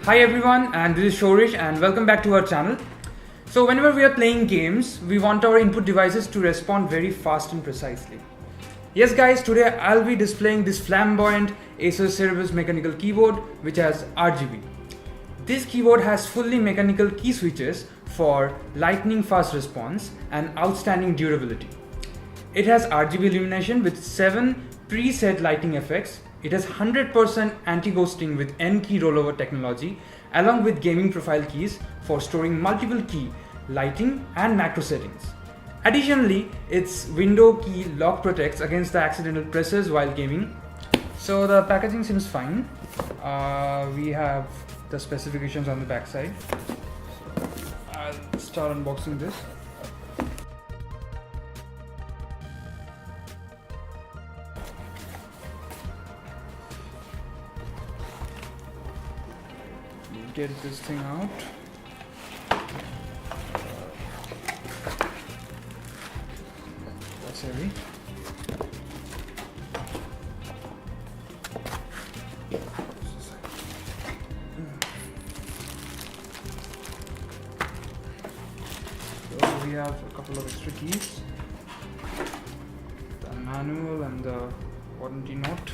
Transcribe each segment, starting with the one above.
Hi everyone, and this is Shorish and welcome back to our channel. So whenever we are playing games, we want our input devices to respond very fast and precisely. Yes guys, today I'll be displaying this flamboyant Asus Cerberus mechanical keyboard which has RGB. This keyboard has fully mechanical key switches for lightning fast response and outstanding durability. It has RGB illumination with 7 preset lighting effects. It has 100% anti-ghosting with NKRO rollover technology along with gaming profile keys for storing multiple key, lighting and macro settings. Additionally, its window key lock protects against the accidental presses while gaming. So the packaging seems fine. We have the specifications on the back side. So I'll start unboxing this. Get this thing out. That's heavy. So we have a couple of extra keys, the manual and the warranty note.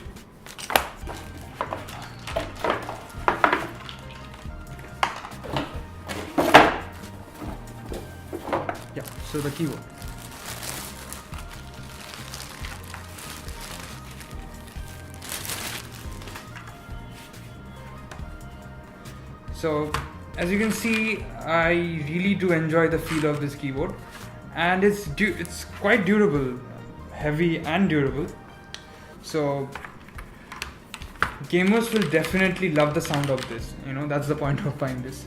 Yeah, so the keyboard. So as you can see, I really do enjoy the feel of this keyboard, and it's quite durable, heavy and durable. So gamers will definitely love the sound of this. That's the point of buying this.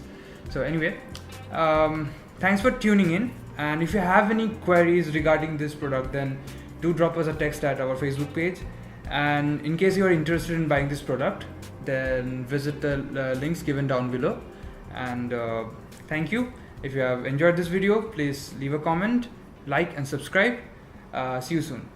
So anyway, thanks for tuning in. And if you have any queries regarding this product, then do drop us a text at our Facebook page. And in case you are interested in buying this product, then visit the links given down below. And thank you. If you have enjoyed this video, please leave a comment, like and subscribe. See you soon.